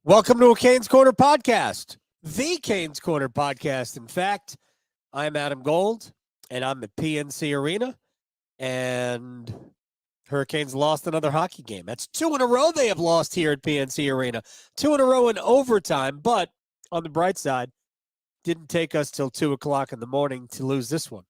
Welcome to a Canes Corner podcast, the Canes Corner podcast. In fact, I'm Adam Gold, and I'm at PNC Arena, and Hurricanes lost another hockey game. That's 2 in a row they have lost here at PNC Arena. 2 in a row in overtime, but on the bright side, didn't take us till 2 o'clock in the morning to lose this one.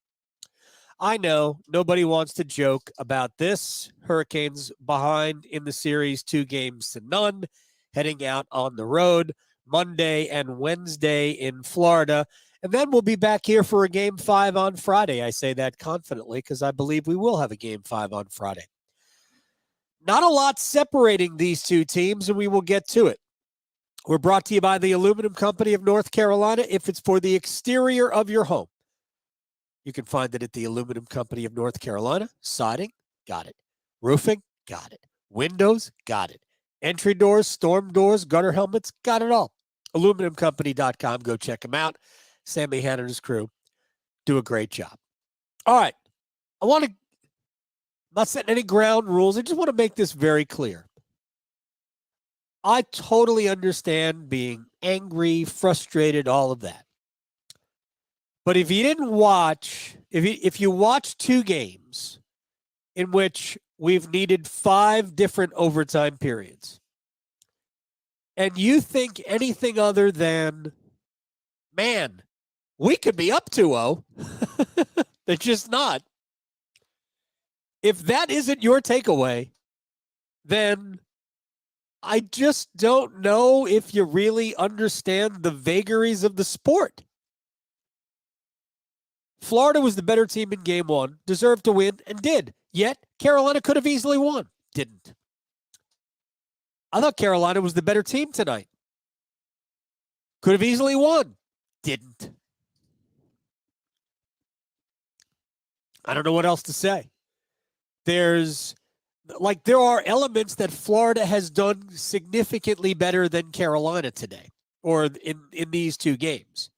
I know nobody wants to joke about this. Hurricanes behind in the series, 2-0, heading out on the road Monday and Wednesday in Florida. And then we'll be back here for a Game 5 on Friday. I say that confidently because I believe we will have a Game 5 on Friday. Not a lot separating these two teams, and we will get to it. We're brought to you by the Aluminum Company of North Carolina. If it's for the exterior of your home, you can find it at the Aluminum Company of North Carolina. Siding, got it. Roofing, got it. Windows, got it. Entry doors, storm doors, gutter helmets, got it all. AluminumCompany.com. Go check them out. Sammy Hanna and his crew do a great job. All right. I'm not setting any ground rules. I just want to make this very clear. I totally understand being angry, frustrated, all of that. But if you didn't watch, if you watch 2 games in which we've needed 5 different overtime periods, and you think anything other than, man, we could be up 2-0, they're just not. If that isn't your takeaway, then I just don't know if you really understand the vagaries of the sport. Florida was the better team in Game 1, deserved to win, and did. Yet, Carolina could have easily won. Didn't. I thought Carolina was the better team tonight. Could have easily won. Didn't. I don't know what else to say. There are elements that Florida has done significantly better than Carolina today, or in these 2 games.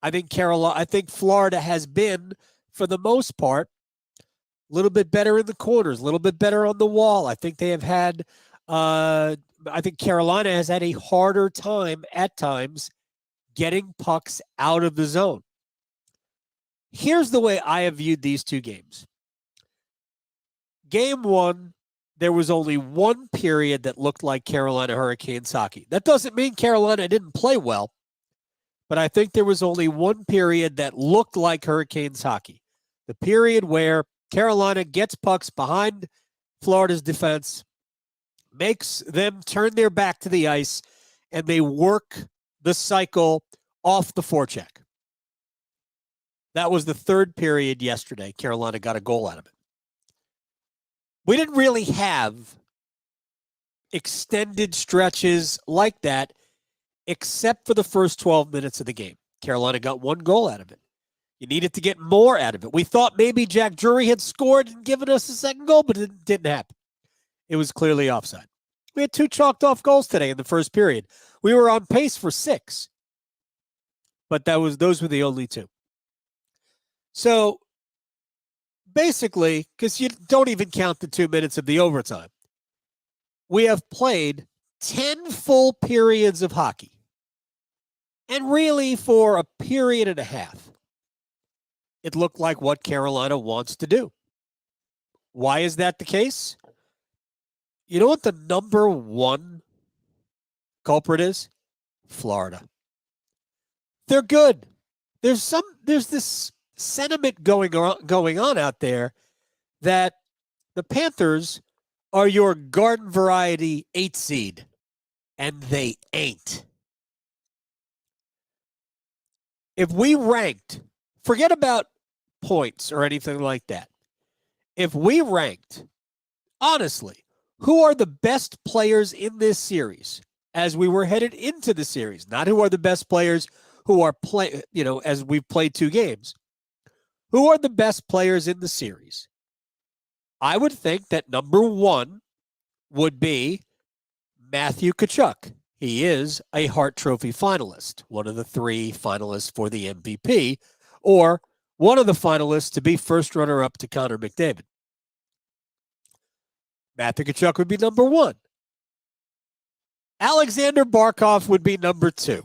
I think Florida has been, for the most part, a little bit better in the corners, a little bit better on the wall. I think they have had, I think Carolina has had a harder time at times getting pucks out of the zone. Here's the way I have viewed these 2 games. Game 1, there was only 1 period that looked like Carolina Hurricanes hockey. That doesn't mean Carolina didn't play well, but I think there was only 1 period that looked like Hurricanes hockey. The period where Carolina gets pucks behind Florida's defense, makes them turn their back to the ice, and they work the cycle off the forecheck. That was the 3rd period yesterday. Carolina got a goal out of it. We didn't really have extended stretches like that except for the first 12 minutes of the game. Carolina got 1 goal out of it. You needed to get more out of it. We thought maybe Jack Drury had scored and given us a second goal, but it didn't happen. It was clearly offside. We had 2 chalked off goals today in the first period. We were on pace for 6, but those were the only 2. So basically, because you don't even count the 2 minutes of the overtime, we have played 10 full periods of hockey. And really, for a period and a half, it looked like what Carolina wants to do. Why is that the case? You know what the number 1 culprit is? Florida. They're good. There's this sentiment going on out there that the Panthers are your garden variety 8 seed, and they ain't. If we ranked, forget about points or anything like that. If we ranked, honestly, who are the best players in this series as we were headed into the series, not who are the best players who are as we've played 2 games. Who are the best players in the series? I would think that number 1 would be Matthew Tkachuk. He is a Hart Trophy finalist, one of the 3 finalists for the MVP, or one of the finalists to be first runner-up to Connor McDavid. Matthew Tkachuk would be number 1. Alexander Barkov would be number 2.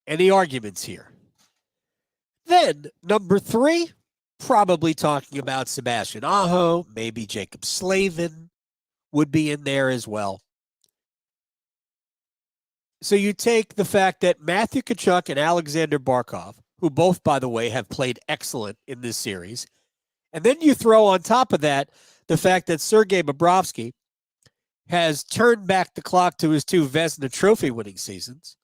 Any arguments here? Then, number 3, probably talking about Sebastian Aho, maybe Jacob Slavin would be in there as well. So you take the fact that Matthew Tkachuk and Alexander Barkov, who both, by the way, have played excellent in this series, and then you throw on top of that the fact that Sergei Bobrovsky has turned back the clock to his 2 Vezina Trophy winning seasons,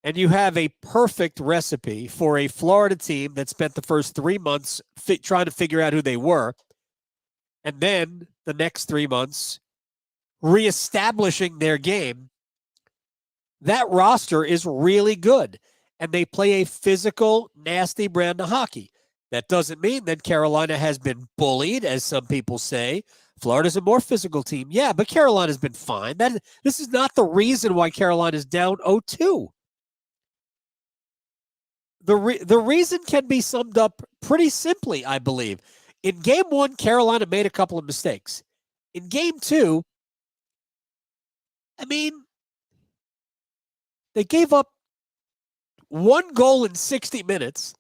and you have a perfect recipe for a Florida team that spent the first 3 months trying to figure out who they were, and then the next 3 months reestablishing their game. That roster is really good, and they play a physical, nasty brand of hockey. That doesn't mean that Carolina has been bullied, as some people say. Florida's a more physical team. Yeah, but Carolina's been fine. This is not the reason why Carolina's down 0-2. The reason can be summed up pretty simply, I believe. In Game 1, Carolina made a couple of mistakes. In Game 2, they gave up 1 goal in 60 minutes.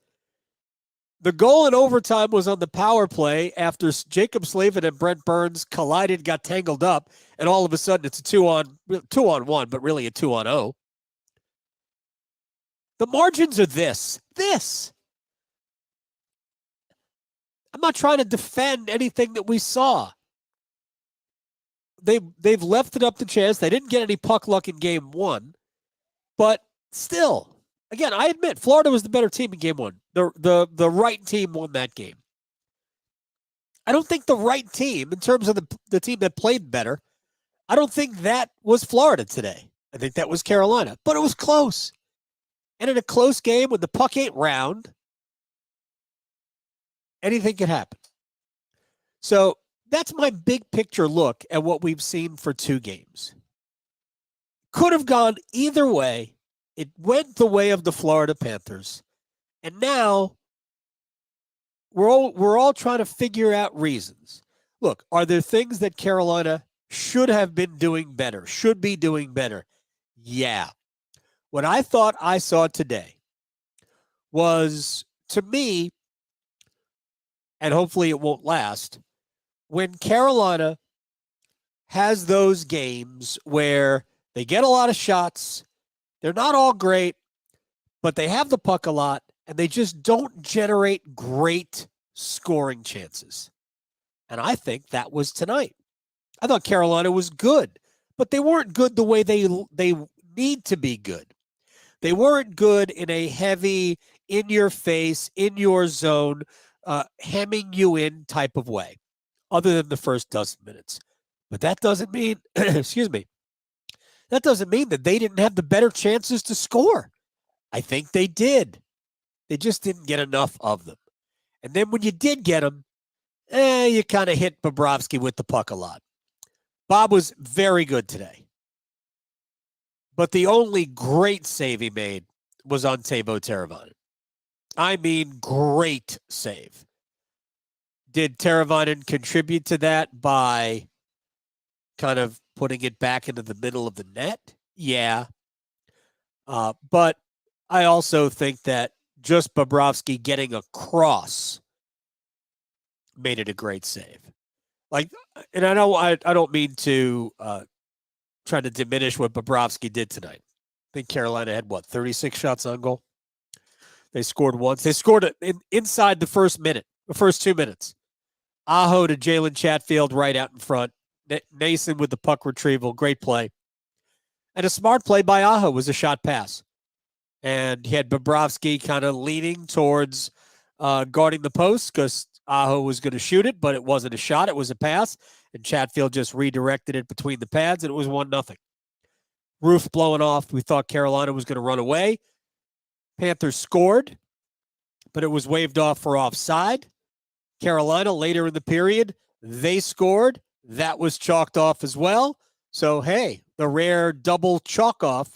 The goal in overtime was on the power play after Jacob Slavin and Brent Burns collided, got tangled up, and all of a sudden it's a 2-on-1, but really a 2-on-0. The margins are this. I'm not trying to defend anything that we saw. They've left it up to chance. They didn't get any puck luck in Game 1, but still, again, I admit Florida was the better team in Game 1. The right team won that game. I don't think the right team, in terms of the team that played better, I don't think that was Florida today. I think that was Carolina, but it was close. And in a close game, when the puck ain't round, anything can happen. So that's my big picture look at what we've seen for 2 games. Could have gone either way. It went the way of the Florida Panthers. And now we're all trying to figure out reasons. Look, are there things that Carolina should have been doing better, should be doing better? Yeah. What I thought I saw today was, to me, and hopefully it won't last, when Carolina has those games where they get a lot of shots, they're not all great, but they have the puck a lot, and they just don't generate great scoring chances. And I think that was tonight. I thought Carolina was good, but they weren't good the way they need to be good. They weren't good in a heavy, in-your-face, in-your-zone, hemming you in type of way, other than the first dozen minutes. But that doesn't mean, excuse me, that doesn't mean that they didn't have the better chances to score. I think they did. They just didn't get enough of them. And then when you did get them, you kind of hit Bobrovsky with the puck a lot. Bob was very good today. But the only great save he made was on Teuvo Teravainen. I mean, great save. Did Teravainen contribute to that by kind of putting it back into the middle of the net? Yeah. But I also think that just Bobrovsky getting across made it a great save. And I don't mean to try to diminish what Bobrovsky did tonight. I think Carolina had 36 shots on goal. They scored once. They scored it inside the first 2 minutes. Aho to Jalen Chatfield right out in front. Nason with the puck retrieval. Great play. And a smart play by Aho was a shot pass. And he had Bobrovsky kind of leaning towards guarding the post because Aho was going to shoot it, but it wasn't a shot. It was a pass. And Chatfield just redirected it between the pads, and it was 1-0. Roof blowing off. We thought Carolina was going to run away. Panthers scored, but it was waved off for offside. Carolina, later in the period, they scored. That was chalked off as well. So, hey, the rare double chalk off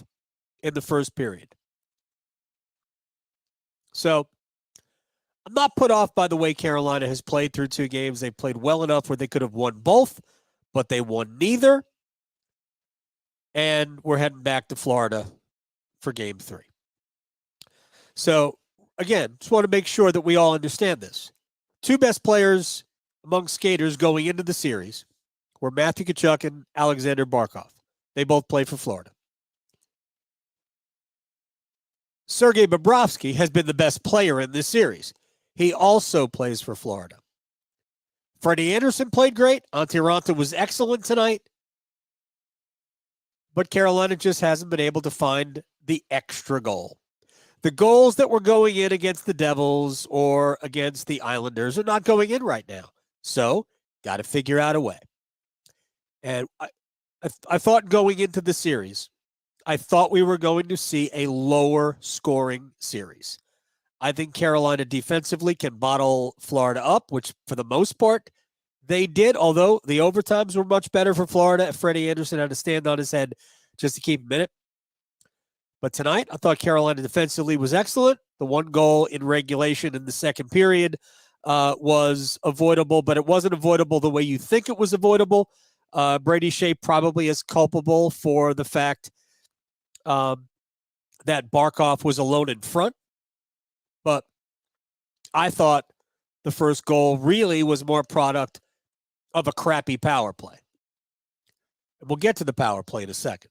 in the first period. So, I'm not put off by the way Carolina has played through 2 games. They played well enough where they could have won both, but they won neither. and we're heading back to Florida for Game 3. So, again, just want to make sure that we all understand this. Two best players among skaters going into the series were Matthew Tkachuk and Alexander Barkov. They both play for Florida. Sergei Bobrovsky has been the best player in this series. He also plays for Florida. Freddie Anderson played great. Antti Raanta was excellent tonight. But Carolina just hasn't been able to find the extra goal. The goals that were going in against the Devils or against the Islanders are not going in right now. So, got to figure out a way. And I thought going into the series, I thought we were going to see a lower scoring series. I think Carolina defensively can bottle Florida up, which for the most part they did, although the overtimes were much better for Florida. Freddie Anderson had to stand on his head just to keep him in it. But tonight, I thought Carolina defensively was excellent. The one goal in regulation in the second period was avoidable, but it wasn't avoidable the way you think it was avoidable. Brady Shea probably is culpable for the fact that Barkov was alone in front. But I thought the first goal really was more product of a crappy power play. And we'll get to the power play in a second.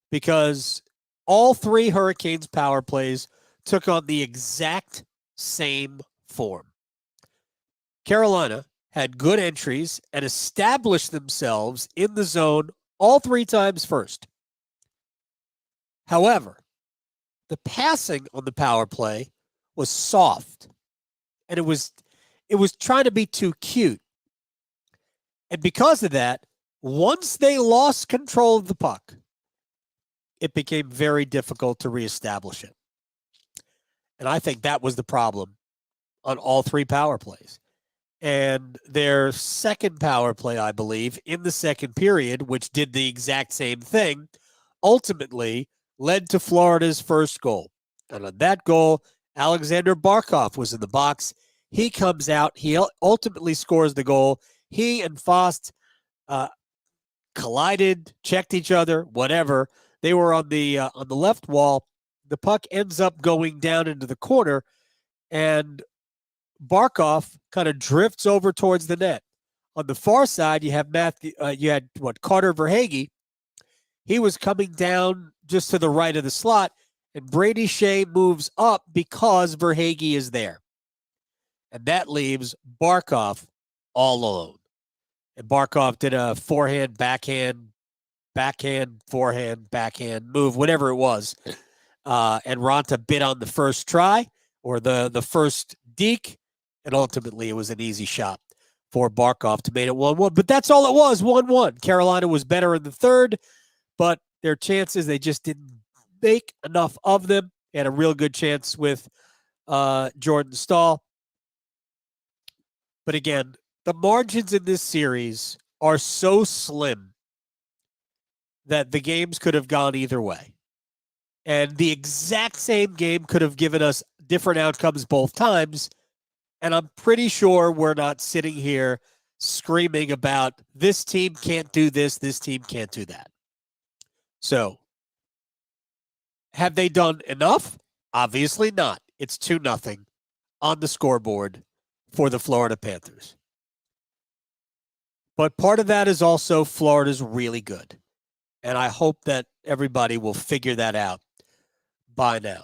Because all three Hurricanes power plays took on the exact same form. Carolina had good entries and established themselves in the zone all three times first. However, the passing on the power play was soft, and it was trying to be too cute. And because of that, once they lost control of the puck, it became very difficult to reestablish it. And I think that was the problem on all three power plays. And their second power play, I believe, in the second period, which did the exact same thing, ultimately led to Florida's first goal. And on that goal, Alexander Barkov was in the box. He comes out. He ultimately scores the goal. He and Fost collided, checked each other, whatever. They were on the left wall. The puck ends up going down into the corner, and Barkov kind of drifts over towards the net. On the far side, you have Carter Verhaeghe. He was coming down just to the right of the slot, and Brady Shea moves up because Verhaeghe is there. And that leaves Barkov all alone. And Barkov did a forehand, backhand, forehand, backhand move, whatever it was. And Raanta bit on the first try or the first deke, and ultimately it was an easy shot for Barkov to make it 1-1. But that's all it was, 1-1. Carolina was better in the third, but their chances, they just didn't make enough of them. They had a real good chance with Jordan Staal. But again, the margins in this series are so slim that the games could have gone either way. And the exact same game could have given us different outcomes both times. And I'm pretty sure we're not sitting here screaming about this team can't do this team can't do that. So, have they done enough? Obviously not. It's 2-0 on the scoreboard for the Florida Panthers. But part of that is also Florida's really good. And I hope that everybody will figure that out by now.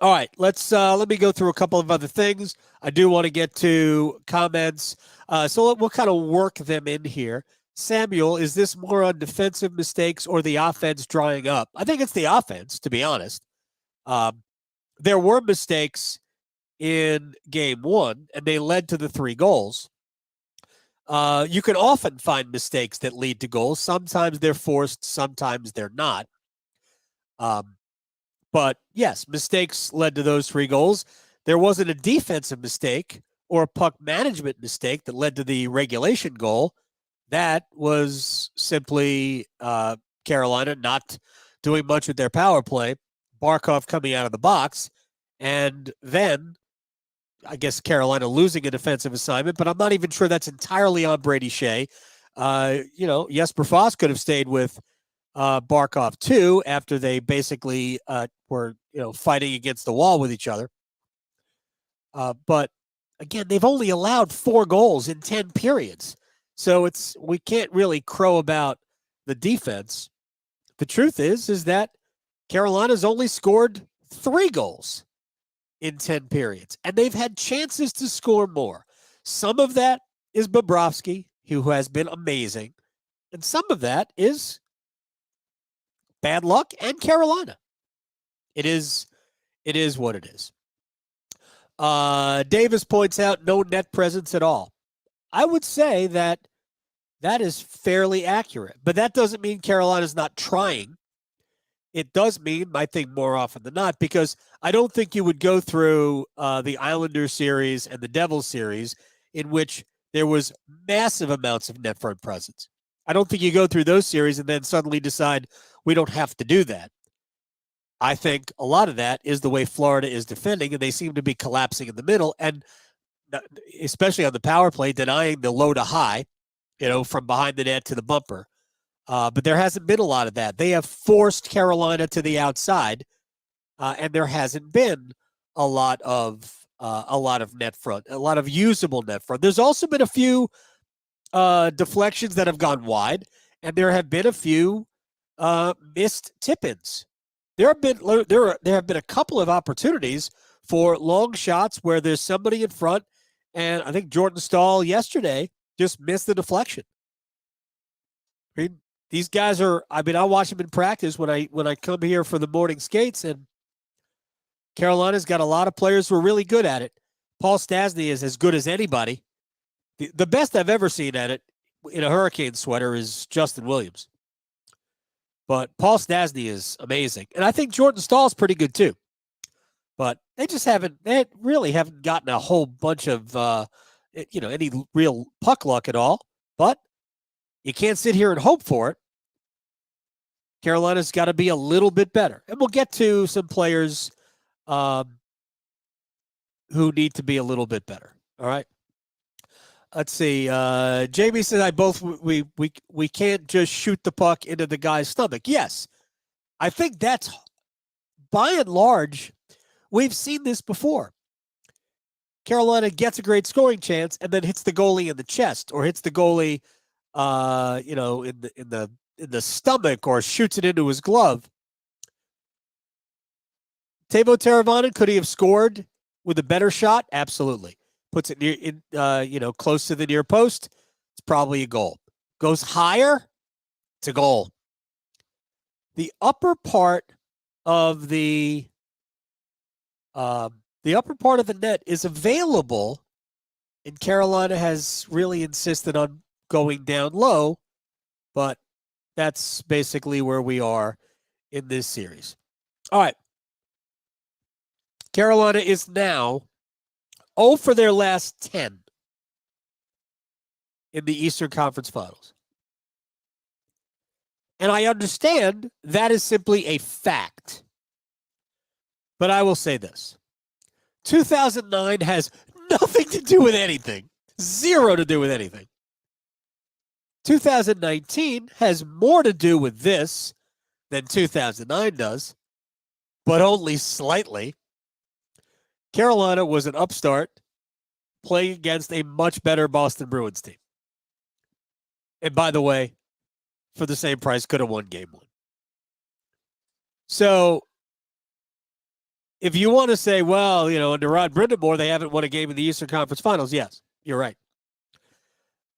All right, let me go through a couple of other things. I do want to get to comments. So we'll kind of work them in here. Samuel, is this more on defensive mistakes or the offense drying up? I think it's the offense, to be honest. There were mistakes in game one, and they led to the 3 goals. You can often find mistakes that lead to goals. Sometimes they're forced, sometimes they're not. But yes, mistakes led to those 3 goals. There wasn't a defensive mistake or a puck management mistake that led to the regulation goal. That was simply Carolina not doing much with their power play, Barkov coming out of the box, and then I guess Carolina losing a defensive assignment, but I'm not even sure that's entirely on Brady Shea. Jesper Fast could have stayed with Barkov too, after they basically were fighting against the wall with each other. But again, they've only allowed 4 goals in 10 periods, so we can't really crow about the defense. The truth is that Carolina's only scored 3 goals in 10 periods, and they've had chances to score more. Some of that is Bobrovsky, who has been amazing, and some of that is bad luck and Carolina. It is what it is. Davis points out no net presence at all. I would say that is fairly accurate, but that doesn't mean Carolina's not trying. It does mean, I think, more often than not, because I don't think you would go through the Islanders series and the Devils series in which there was massive amounts of net front presence. I don't think you go through those series and then suddenly decide we don't have to do that. I think a lot of that is the way Florida is defending, and they seem to be collapsing in the middle, and especially on the power play, denying the low to high, from behind the net to the bumper. But there hasn't been a lot of that. They have forced Carolina to the outside, and there hasn't been a lot of net front, a lot of usable net front. There's also been a few deflections that have gone wide, and there have been a few missed tip-ins. There have been a couple of opportunities for long shots where there's somebody in front, and I think Jordan Staal yesterday just missed the deflection. I mean, these guys are. I watch them in practice when I come here for the morning skates, and Carolina's got a lot of players who are really good at it. Paul Stastny is as good as anybody. The best I've ever seen at it in a Hurricane sweater is Justin Williams. But Paul Stastny is amazing. And I think Jordan Staal is pretty good too. But they really haven't gotten a whole bunch of, any real puck luck at all. But you can't sit here and hope for it. Carolina's got to be a little bit better. And we'll get to some players who need to be a little bit better. All right. Let's see. Jamie said, we can't just shoot the puck into the guy's stomach. Yes, I think that's, by and large, we've seen this before. Carolina gets a great scoring chance and then hits the goalie in the chest or hits the goalie, in the stomach or shoots it into his glove. Teuvo Teravainen, could he have scored with a better shot? Absolutely. Puts it close to the near post. It's probably a goal. Goes higher. It's a goal. The upper part of the net is available, and Carolina has really insisted on going down low, but that's basically where we are in this series. All right. Carolina is now 0 for their last 10 in the Eastern Conference Finals. And I understand that is simply a fact. But I will say this. 2009 has nothing to do with anything. Zero to do with anything. 2019 has more to do with this than 2009 does, but only slightly. Carolina was an upstart playing against a much better Boston Bruins team. And by the way, for the same price, could have won game 1. So if you want to say, well, under Rod Brindamore, they haven't won a game in the Eastern Conference Finals, yes, you're right.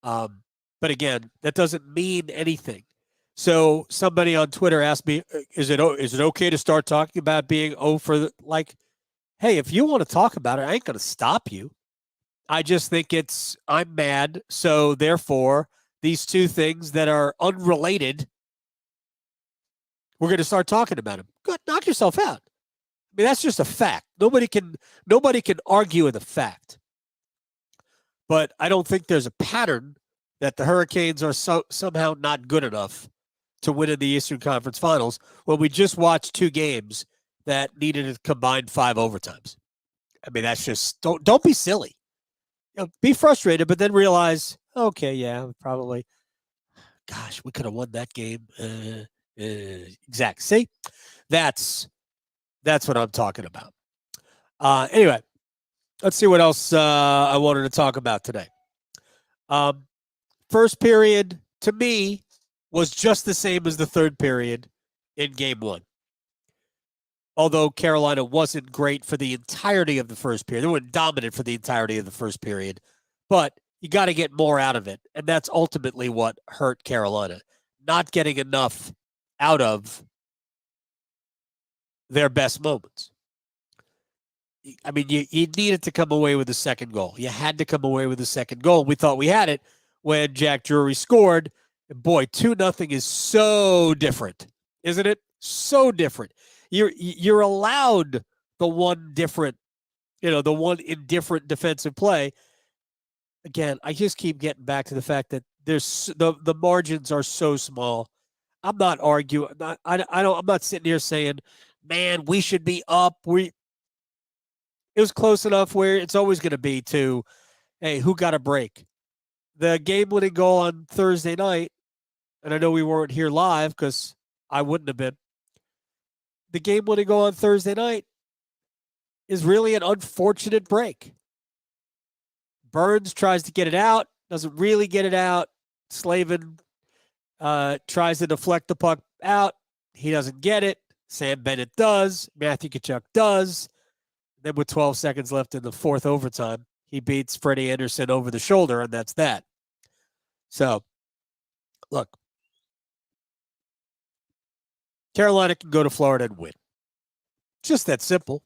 But again, that doesn't mean anything. So somebody on Twitter asked me, is it okay to start talking about being 0 for hey, if you want to talk about it, I ain't going to stop you. I just think I'm mad. So therefore, these two things that are unrelated, we're going to start talking about them. Good, knock yourself out. I mean, that's just a fact. Nobody can argue with a fact. But I don't think there's a pattern that the Hurricanes are somehow not good enough to win in the Eastern Conference Finals when we just watched 2 games that needed a combined 5 overtimes. I mean, that's just don't be silly. Be frustrated, but then realize, okay, yeah, probably. Gosh, we could have won that game. Exact. See, that's what I'm talking about. Anyway, let's see what else I wanted to talk about today. First period to me was just the same as the third period in game one. Although Carolina wasn't great for the entirety of the first period. They weren't dominant for the entirety of the first period. But you got to get more out of it. And that's ultimately what hurt Carolina. Not getting enough out of their best moments. I mean, you needed to come away with a second goal. You had to come away with a second goal. We thought we had it when Jack Drury scored. And boy, 2-0 is so different, isn't it? So different. You're allowed the one indifferent defensive play. Again, I just keep getting back to the fact that there's the margins are so small. I'm not arguing. I'm not sitting here saying, man, we should be up. It was close enough where it's always going to be to, hey, who got a break? The game-winning goal on Thursday night, and I know we weren't here live because I wouldn't have been. The game-winning goal on Thursday night is really an unfortunate break. Burns tries to get it out, doesn't really get it out. Slavin tries to deflect the puck out. He doesn't get it. Sam Bennett does. Matthew Tkachuk does. Then with 12 seconds left in the fourth overtime, he beats Freddie Anderson over the shoulder, and that's that. So, look, Carolina can go to Florida and win. Just that simple.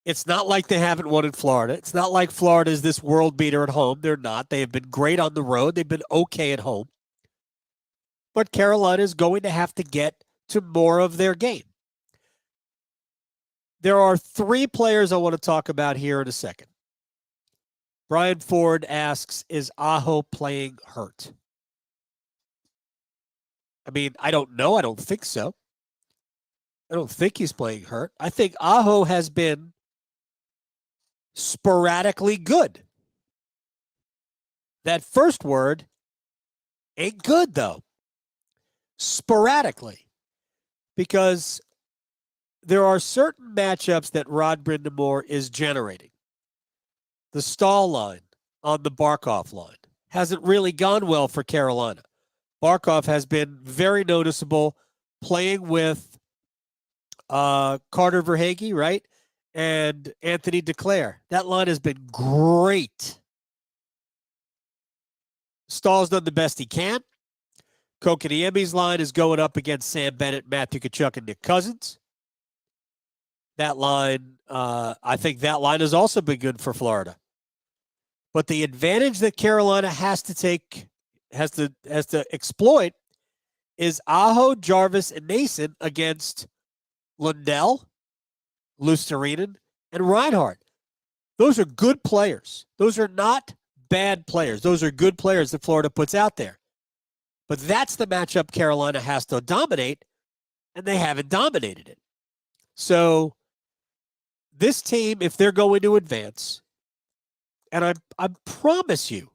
It's not like they haven't won in Florida. It's not like Florida is this world beater at home. They're not. They have been great on the road. They've been okay at home. But Carolina is going to have to get to more of their game. There are three players I want to talk about here in a second. Brian Ford asks, is Aho playing hurt? I mean, I don't know. I don't think so. I don't think he's playing hurt. I think Aho has been sporadically good. That first word ain't good, though. Sporadically. Because there are certain matchups that Rod Brindamore is generating. The Stahl line on the Barkov line hasn't really gone well for Carolina. Barkov has been very noticeable playing with Carter Verhaeghe, right? And Anthony Duclair. That line has been great. Stahl's done the best he can. Kokoniemi's line is going up against Sam Bennett, Matthew Tkachuk, and Nick Cousins. That line, I think that line has also been good for Florida. But the advantage that Carolina has to exploit is Aho, Jarvis, and Nason against Lundell, Luostarinen, and Reinhart. Those are good players. Those are not bad players. Those are good players that Florida puts out there. But that's the matchup Carolina has to dominate, and they haven't dominated it. So this team, if they're going to advance, and I promise you,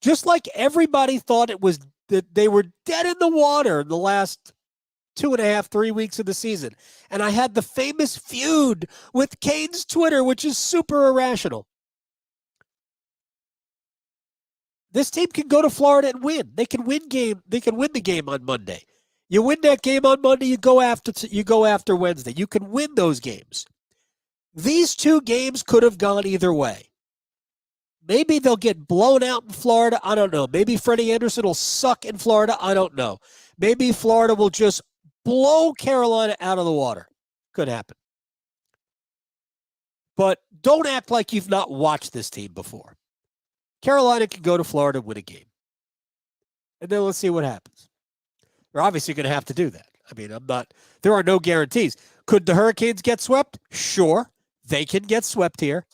just like everybody thought it was that they were dead in the water in the last 2.5, 3 weeks of the season. And I had the famous feud with Kane's Twitter, which is super irrational. This team can go to Florida and win. They can win the game on Monday. You win that game on Monday, you go after Wednesday. You can win those games. These two games could have gone either way. Maybe they'll get blown out in Florida. I don't know. Maybe Freddie Anderson will suck in Florida. I don't know. Maybe Florida will just blow Carolina out of the water. Could happen. But don't act like you've not watched this team before. Carolina can go to Florida and win a game. And then let's see what happens. They're obviously going to have to do that. I mean, there are no guarantees. Could the Hurricanes get swept? Sure. They can get swept here.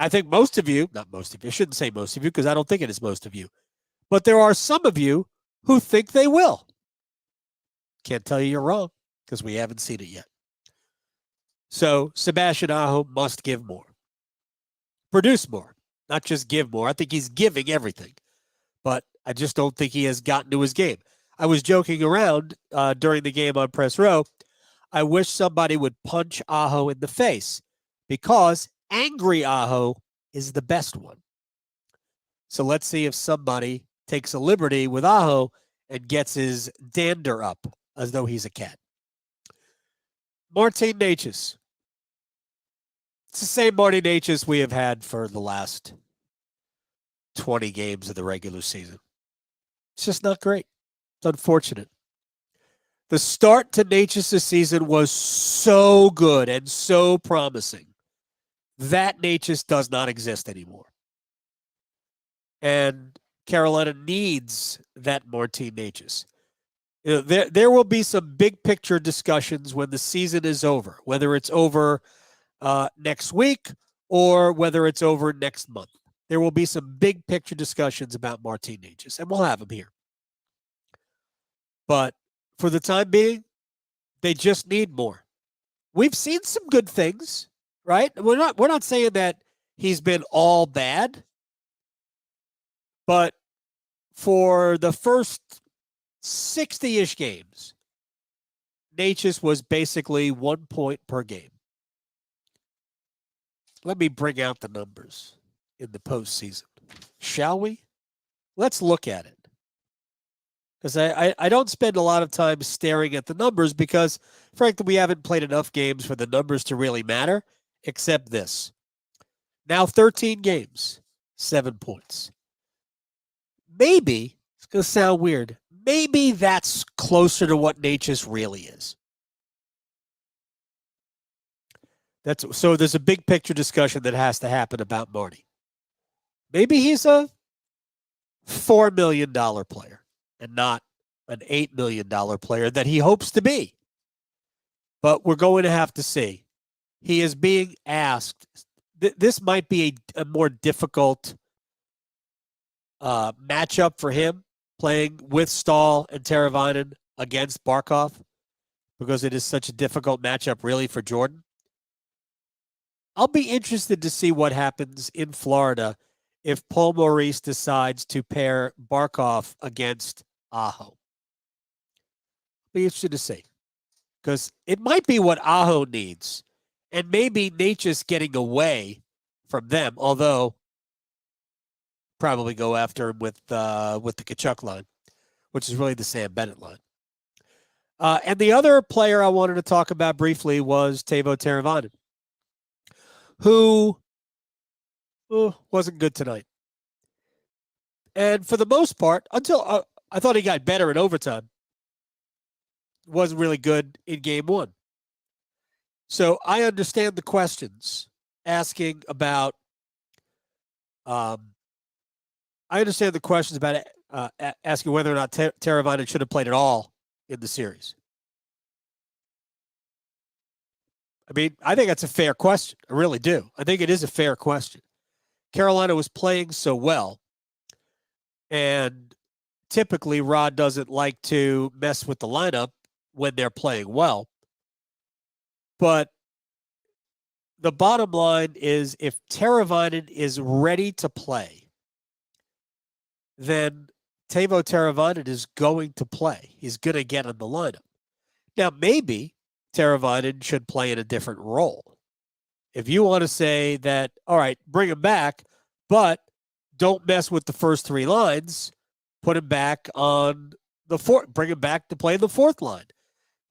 I think not most of you, I shouldn't say most of you because I don't think it is most of you. But there are some of you who think they will. Can't tell you you're wrong because we haven't seen it yet. So Sebastian Aho must give more. Produce more, not just give more. I think he's giving everything. But I just don't think he has gotten to his game. I was joking around during the game on Press Row. I wish somebody would punch Aho in the face because angry Aho is the best one. So let's see if somebody takes a liberty with Aho and gets his dander up as though he's a cat. Martin Necas. It's the same Martin Necas we have had for the last 20 games of the regular season. It's just not great. It's unfortunate. The start to Necas' season was so good and so promising. That Necas does not exist anymore. And Carolina needs that Martin Necas. You know, there will be some big picture discussions when the season is over, whether it's over next week or whether it's over next month. There will be some big picture discussions about Martin Necas, and we'll have them here. But for the time being, they just need more. We've seen some good things, right? We're not saying that he's been all bad, but for the first 60-ish games, Necas was basically 1 point per game. Let me bring out the numbers in the postseason, shall we? Let's look at it. Because I don't spend a lot of time staring at the numbers because, frankly, we haven't played enough games for the numbers to really matter, except this. Now 13 games, 7 points. Maybe, it's going to sound weird, maybe that's closer to what Necas really is. So there's a big picture discussion that has to happen about Marty. Maybe he's a $4 million player and not an $8 million player that he hopes to be. But we're going to have to see. He is being asked. This might be a more difficult matchup for him, playing with Stahl and Teravainen against Barkov, because it is such a difficult matchup really for Jordan. I'll be interested to see what happens in Florida if Paul Maurice decides to pair Barkov against Aho. Be interested to see, because it might be what Aho needs, and maybe Necas getting away from them, although probably go after him with the Tkachuk line, which is really the Sam Bennett line. And the other player I wanted to talk about briefly was Teuvo Teravainen, who wasn't good tonight. And for the most part, until I thought he got better in overtime, wasn't really good in game one. So I understand the questions asking about. I understand the questions about asking whether or not Teravainen should have played at all in the series. I mean, I think that's a fair question. I really do. I think it is a fair question. Carolina was playing so well, and typically Rod doesn't like to mess with the lineup when they're playing well. But the bottom line is, if Teravainen is ready to play, then Teuvo Teravainen is going to play. He's going to get in the lineup. Now, maybe Teravainen should play in a different role. If you want to say that, all right, bring him back, but don't mess with the first three lines, put him back on the fourth, bring him back to play the fourth line.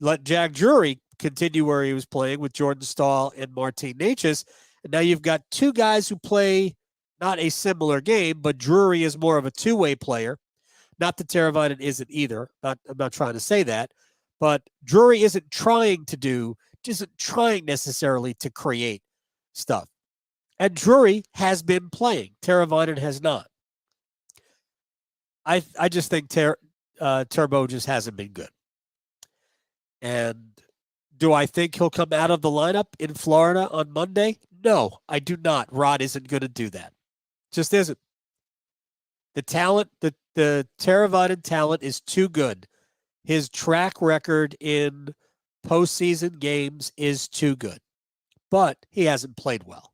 Let Jack Drury continue where he was playing with Jordan Stahl and Martin Necas. And now you've got two guys who play not a similar game, but Drury is more of a two-way player. Not that Teravainen isn't either. I'm not trying to say that. But Drury isn't trying necessarily to create stuff. And Drury has been playing. Teravainen has not. I just think Turbo just hasn't been good. And do I think he'll come out of the lineup in Florida on Monday? No, I do not. Rod isn't going to do that. Just isn't. The talent, the Teravainen talent is too good. His track record in postseason games is too good. But he hasn't played well.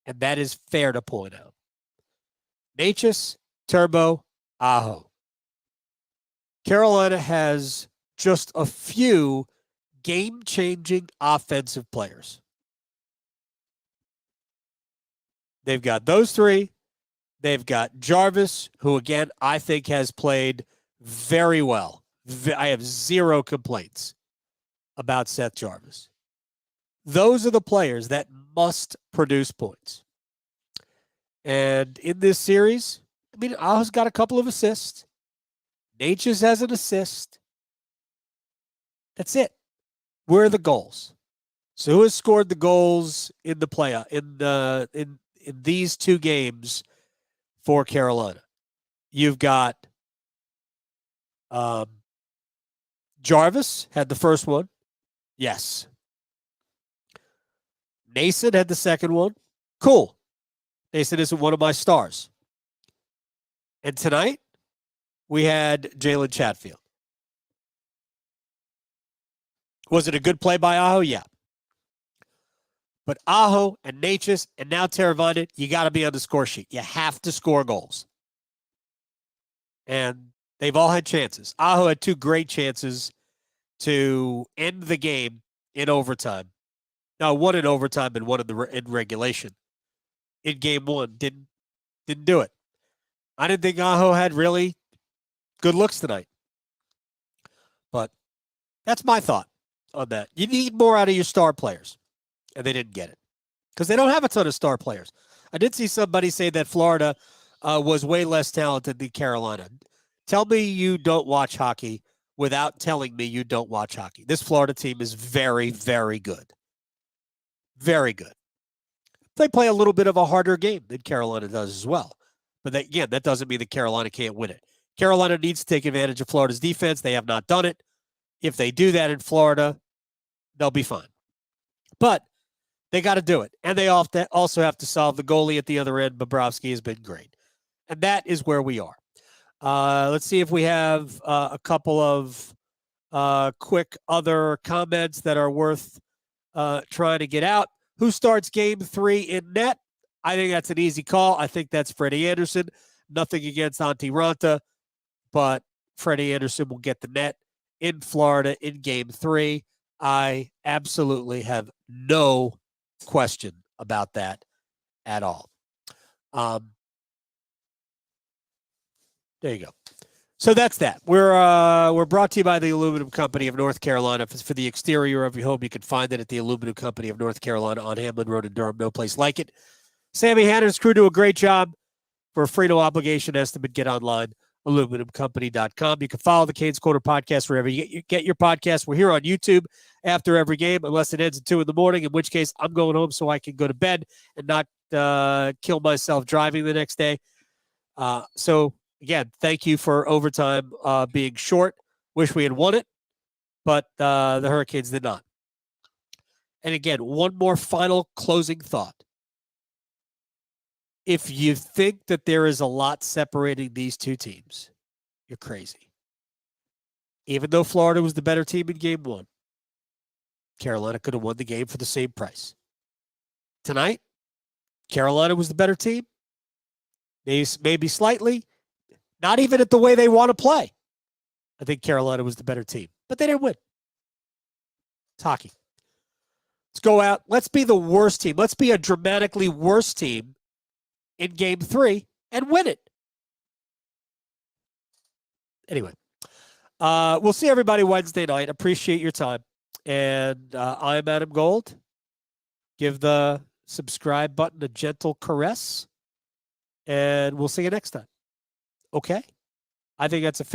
And that is fair to point out. Necas, Turbo, Aho. Carolina has just a few game-changing offensive players. They've got those three. They've got Jarvis, who, again, I think has played very well. I have zero complaints about Seth Jarvis. Those are the players that must produce points. And in this series, I mean, Aho's got a couple of assists. Natchez has an assist. That's it. Where are the goals? So who has scored the goals in the playoff in these two games for Carolina? You've got Jarvis had the first one. Yes. Nason had the second one. Cool. Nason isn't one of my stars. And tonight, we had Jalen Chatfield. Was it a good play by Aho? Yeah. But Aho and Natchez and now Teravainen, you got to be on the score sheet. You have to score goals. And they've all had chances. Aho had two great chances to end the game in overtime. Now, one in overtime and one in regulation. In game one, didn't do it. I didn't think Aho had really good looks tonight. But that's my thought on that. You need more out of your star players. And they didn't get it. Because they don't have a ton of star players. I did see somebody say that Florida was way less talented than Carolina. Tell me you don't watch hockey without telling me you don't watch hockey. This Florida team is very, very good. Very good. They play a little bit of a harder game than Carolina does as well. But again, that doesn't mean that Carolina can't win it. Carolina needs to take advantage of Florida's defense. They have not done it. If they do that in Florida, they'll be fine. But they got to do it. And they also have to solve the goalie at the other end. Bobrovsky has been great. And that is where we are. Let's see if we have a couple of quick other comments that are worth trying to get out. Who starts game 3 in net? I think that's an easy call. I think that's Freddie Anderson. Nothing against Antti Ranta, but Freddie Anderson will get the net in Florida in game 3. I absolutely have no question about that at all. There you go. So that's that. We're brought to you by the Aluminum Company of North Carolina. If it's for the exterior of your home, you can find it at the Aluminum Company of North Carolina on Hamlin Road in Durham. No place like it. Sammy Hanna's crew do a great job. For a free no obligation estimate, get online, aluminumcompany.com. You can follow the Canes Corner podcast wherever you get your podcast. We're here on YouTube after every game, unless it ends at 2 a.m, in which case I'm going home so I can go to bed and not kill myself driving the next day. So, again, thank you for overtime being short. Wish we had won it, but the Hurricanes did not. And again, one more final closing thought. If you think that there is a lot separating these two teams, you're crazy. Even though Florida was the better team in game 1, Carolina could have won the game for the same price. Tonight, Carolina was the better team. Maybe slightly. Not even at the way they want to play. I think Carolina was the better team. But they didn't win. It's hockey. Let's go out. Let's be the worst team. Let's be a dramatically worse team in game 3 and win it. Anyway, we'll see everybody Wednesday night. Appreciate your time. And I'm Adam Gold. Give the subscribe button a gentle caress. And we'll see you next time. Okay? I think that's a fair